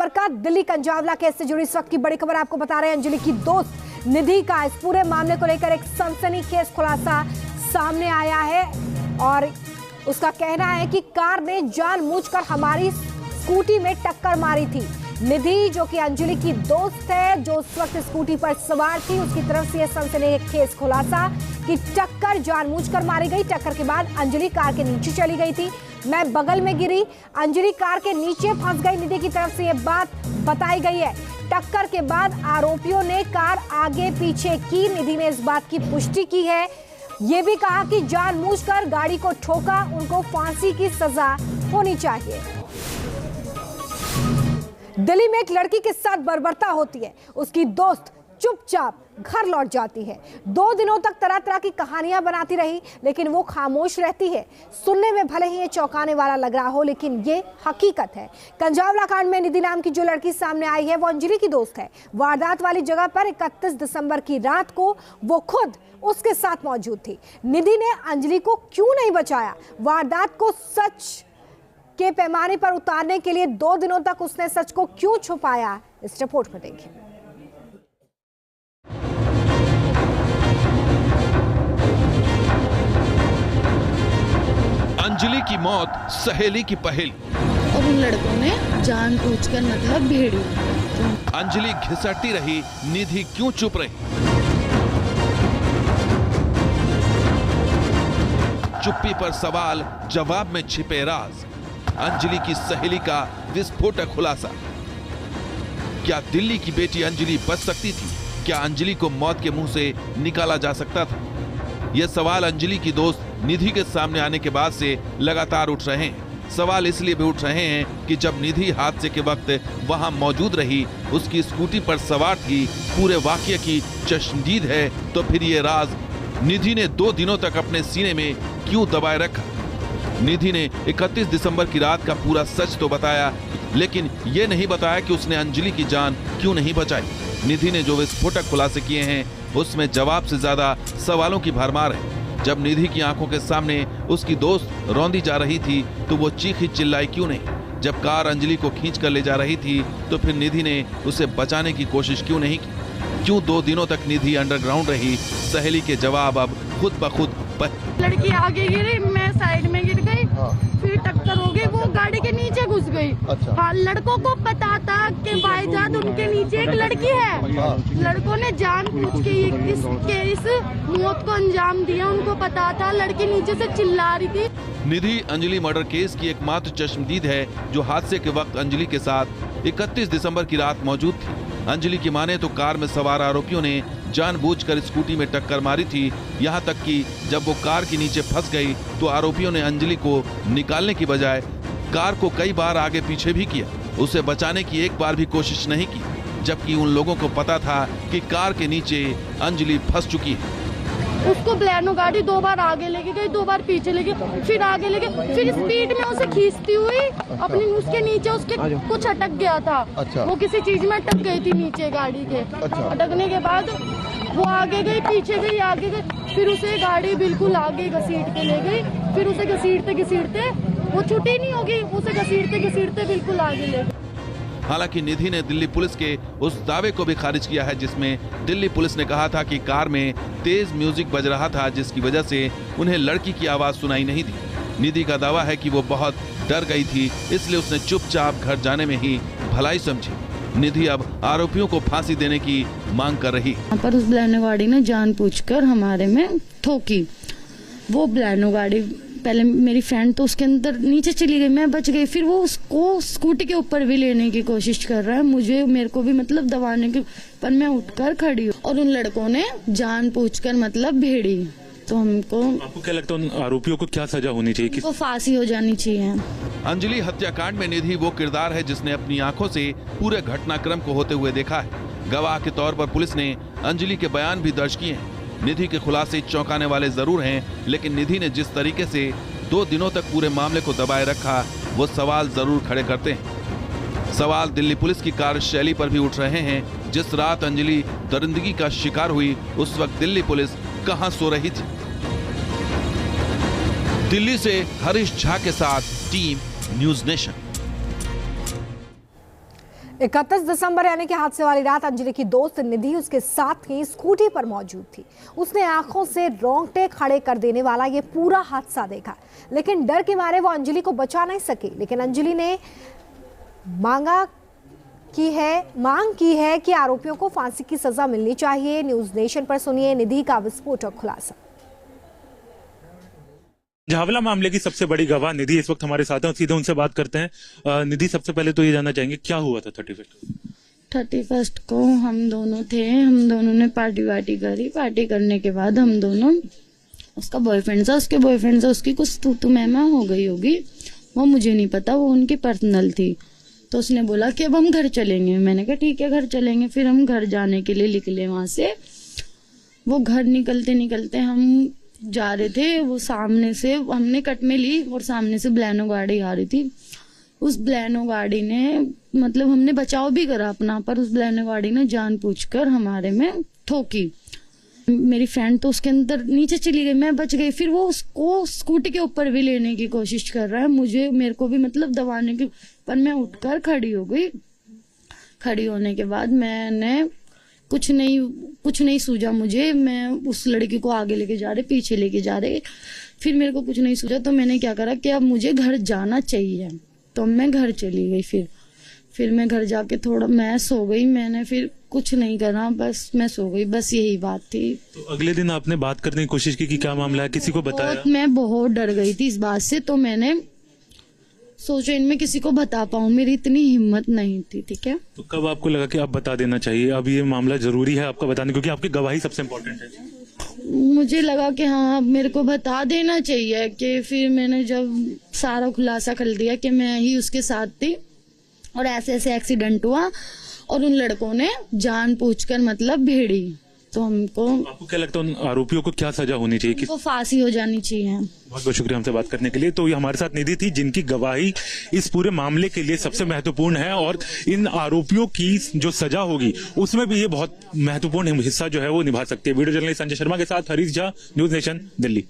दिसंबर का दिल्ली कंजावला केस से जुड़ी इस वक्त की बड़ी खबर आपको बता रहे हैं। अंजलि की दोस्त निधि का इस पूरे मामले को लेकर एक सनसनीखेज खुलासा सामने आया है और उसका कहना है कि कार ने जानबूझकर हमारी स्कूटी में टक्कर मारी थी। निधि जो कि अंजलि की दोस्त है, जो उस वक्त स्कूटी पर सवार थी, उसकी तरफ से यह सनसनीखेज खुलासा कि टक्कर जानबूझकर मारी गई। टक्कर के बाद अंजलि कार के नीचे चली गई थी, मैं बगल में गिरी, अंजलि कार के नीचे फंस गई। निधि की तरफ से यह बात बताई गई है। टक्कर के बाद आरोपियों ने कार आगे पीछे की। निधि ने इस बात की पुष्टि की है, ये भी कहा कि जानबूझकर गाड़ी को ठोका, उनको फांसी की सजा होनी चाहिए। दिल्ली में एक लड़की के साथ बर्बरता होती है, उसकी दोस्त चुपचाप घर लौट जाती है। 2 दिनों तक तरह तरह की कहानियां बनाती रही, लेकिन वो खामोश रहती है। सुनने में भले ही ये चौंकाने वाला लग रहा हो, लेकिन ये हकीकत है। कंजावला कांड में निधि नाम की जो लड़की सामने आई है, वो अंजलि की दोस्त है। वारदात वाली जगह पर 31 दिसंबर की रात को वो खुद उसके साथ मौजूद थी। निधि ने अंजलि को क्यों नहीं बचाया? वारदात को सच के पैमाने पर उतारने के लिए 2 दिनों तक उसने सच को क्यों छुपाया? इस रिपोर्ट में देखिए। अंजलि की मौत सहेली की पहेली और उन लड़कों ने जानबूझकर मतलब भेड़ी। अंजलि घिसटती रही, निधि क्यों चुप रही? चुप्पी पर सवाल, जवाब में छिपे राज। अंजलि की सहेली का विस्फोटक खुलासा। क्या दिल्ली की बेटी अंजलि बच सकती थी? क्या अंजलि को मौत के मुंह से निकाला जा सकता था? यह सवाल अंजलि की दोस्त निधि के सामने आने के बाद से लगातार उठ रहे हैं। सवाल इसलिए भी उठ रहे हैं कि जब निधि हादसे के वक्त वहां मौजूद रही, उसकी स्कूटी पर सवार थी, पूरे वाकये की चश्मदीद है, तो फिर ये राज निधि ने 2 दिनों तक अपने सीने में क्यों दबाए रखा? निधि ने 31 दिसंबर की रात का पूरा सच तो बताया, लेकिन ये नहीं बताया कि उसने अंजलि की जान क्यों नहीं बचाई। निधि ने जो विस्फोटक खुलासे किए हैं, उसमें जवाब से ज्यादा सवालों की भरमार है। जब निधि की आंखों के सामने उसकी दोस्त रौंदी जा रही थी, तो वो चीखी चिल्लाई क्यों नहीं? जब कार अंजलि को खींच कर ले जा रही थी, तो फिर निधि ने उसे बचाने की कोशिश क्यों नहीं की? क्यों 2 दिनों तक निधि अंडरग्राउंड रही? सहेली के जवाब अब खुद ब खुद लड़की आगे गिरी, मैं साइड में गिर गई। फिर टक्कर हो गई, वो गाड़ी के नीचे घुस गई। हाँ, लड़कों को पता था कि भाईजान उनके नीचे एक लड़की है। लड़कों ने जानबूझ के इस मौत को अंजाम दिया। उनको पता था, लड़की नीचे से चिल्ला रही थी। निधि अंजलि मर्डर केस की एकमात्र चश्मदीद है जो हादसे के वक्त अंजलि के साथ 31 दिसंबर की रात मौजूद थी। अंजलि की माने तो कार में सवार आरोपियों ने जानबूझकर स्कूटी में टक्कर मारी थी। यहाँ तक कि जब वो कार के नीचे फंस गई, तो आरोपियों ने अंजलि को निकालने की बजाय कार को कई बार आगे पीछे भी किया। उसे बचाने की एक बार भी कोशिश नहीं की, जबकि उन लोगों को पता था कि कार के नीचे अंजलि फंस चुकी है। उसको ब्लैनो गाड़ी 2 बार आगे लेके गई, 2 बार पीछे लेके, फिर आगे लेके, फिर स्पीड में उसे खींचती हुई अपनी उसके नीचे उसके कुछ अटक गया था। वो किसी चीज में अटक गई थी नीचे गाड़ी के। अटकने के बाद वो आगे गई, पीछे गई, आगे गई, फिर उसे गाड़ी बिल्कुल आगे घसीट के ले गई। फिर उसे घसीटते घसीटते वो छुट्टी नहीं होगी, उसे घसीटते घसीटते बिल्कुल आगे ले गई। हालांकि निधि ने दिल्ली पुलिस के उस दावे को भी खारिज किया है, जिसमें दिल्ली पुलिस ने कहा था कि कार में तेज म्यूजिक बज रहा था, जिसकी वजह से उन्हें लड़की की आवाज सुनाई नहीं दी। निधि का दावा है कि वो बहुत डर गई थी, इसलिए उसने चुपचाप घर जाने में ही भलाई समझी। निधि अब आरोपियों को फांसी देने की मांग कर रही। यहाँ पर उस ब्लैनो गाड़ी ने जानबूझकर हमारे में ठोकी। वो ब्लैनो गाड़ी पहले मेरी फ्रेंड तो उसके अंदर नीचे चली गई, मैं बच गई। फिर वो उसको स्कूटी के ऊपर भी लेने की कोशिश कर रहा है, मेरे को भी मतलब दबाने की, पर मैं उठकर खड़ी हूँ। और उन लड़कों ने जानबूझकर मतलब भेड़ी। तो आपको क्या लगता है उन आरोपियों को क्या सजा होनी चाहिए? वो फांसी हो जानी चाहिए। अंजलि हत्याकांड में निधि वो किरदार है जिसने अपनी आंखों से पूरे घटनाक्रम को होते हुए देखा है। गवाह के तौर पर पुलिस ने अंजलि के बयान भी दर्ज किए हैं। निधि के खुलासे चौंकाने वाले जरूर हैं, लेकिन निधि ने जिस तरीके से 2 दिनों तक पूरे मामले को दबाए रखा, वो सवाल जरूर खड़े करते हैं। सवाल दिल्ली पुलिस की कार्यशैली पर भी उठ रहे हैं। जिस रात अंजलि दरिंदगी का शिकार हुई, उस वक्त दिल्ली पुलिस कहां सो रही थी? दिल्ली से हरीश झा के साथ टीम न्यूज नेशन। 31 दिसंबर यानी कि हादसे वाली रात अंजलि की दोस्त निधि उसके साथ ही स्कूटी पर मौजूद थी। उसने आंखों से रोंगटे खड़े कर देने वाला ये पूरा हादसा देखा, लेकिन डर के मारे वो अंजलि को बचा नहीं सकी। लेकिन अंजलि ने मांग की है कि आरोपियों को फांसी की सजा मिलनी चाहिए। न्यूज नेशन पर सुनिए निधि का विस्फोटक खुलासा। झावला मामले की सबसे बड़ी गवाह निधि इस वक्त हमारे साथ हैं, सीधे उनसे बात करते हैं। निधि, सबसे पहले तो ये जानना चाहेंगे क्या हुआ था 31 को हम दोनों थे, हम दोनों ने पार्टी करी। पार्टी करने के बाद हम दोनों, उसका बॉयफ्रेंड था, उसके बॉयफ्रेंड से उसकी कुछ तू मैमा हो गई होगी, वो मुझे नहीं पता, वो उनकी पर्सनल थी। तो उसने बोला कि अब हम घर चलेंगे। मैंने कहा ठीक है घर चलेंगे। फिर हम घर जाने के लिए निकले वहां से। वो घर निकलते हम जा रहे थे, वो सामने से हमने कट में ली और सामने से ब्लैनो गाड़ी आ रही थी। उस ब्लैनो गाड़ी ने, मतलब हमने बचाव भी करा अपना, पर उस ब्लैनो गाड़ी ने जानबूझकर हमारे में ठोकी। मेरी फ्रेंड तो उसके अंदर नीचे चली गई, मैं बच गई। फिर वो उसको स्कूटी के ऊपर भी लेने की कोशिश कर रहा है, मेरे को भी मतलब दबाने की, पर मैं उठकर खड़ी हो गई। खड़ी होने के बाद मैंने कुछ नहीं सूझा मुझे। मैं उस लड़की को आगे लेके जा रहे, पीछे लेके जा रहे। फिर मेरे को कुछ नहीं सूझा, तो मैंने क्या करा कि अब मुझे घर जाना चाहिए, तो मैं घर चली गई। फिर मैं घर जाके थोड़ा मैं सो गई। मैंने फिर कुछ नहीं करा, बस मैं सो गई, बस यही बात थी। तो अगले दिन आपने बात करने की कोशिश की कि क्या मामला है, किसी को बताया? मैं बहुत डर गई थी इस बात से, तो मैंने सोचा इनमें किसी को बता पाऊं, मेरी इतनी हिम्मत नहीं थी। ठीक है, तो कब आपको लगा कि अब बता देना चाहिए, अब ये मामला जरूरी है आपका बताने, क्योंकि आपकी गवाही सबसे इम्पोर्टेंट है? मुझे लगा कि हाँ अब मेरे को बता देना चाहिए। कि फिर मैंने जब सारा खुलासा कर दिया कि मैं ही उसके साथ थी और ऐसे एक्सीडेंट हुआ और उन लड़कों ने जानबूझकर मतलब भेड़ी, तो आपको क्या लगता है उन आरोपियों को क्या सजा होनी चाहिए? उनको फांसी हो जानी चाहिए। बहुत बहुत शुक्रिया हमसे बात करने के लिए। तो ये हमारे साथ निधि थी, जिनकी गवाही इस पूरे मामले के लिए सबसे महत्वपूर्ण है, और इन आरोपियों की जो सजा होगी उसमें भी ये बहुत महत्वपूर्ण हिस्सा जो है वो निभा सकती है। वीडियो जर्नलिस्ट संजय शर्मा के साथ हरीश झा, न्यूज नेशन, दिल्ली।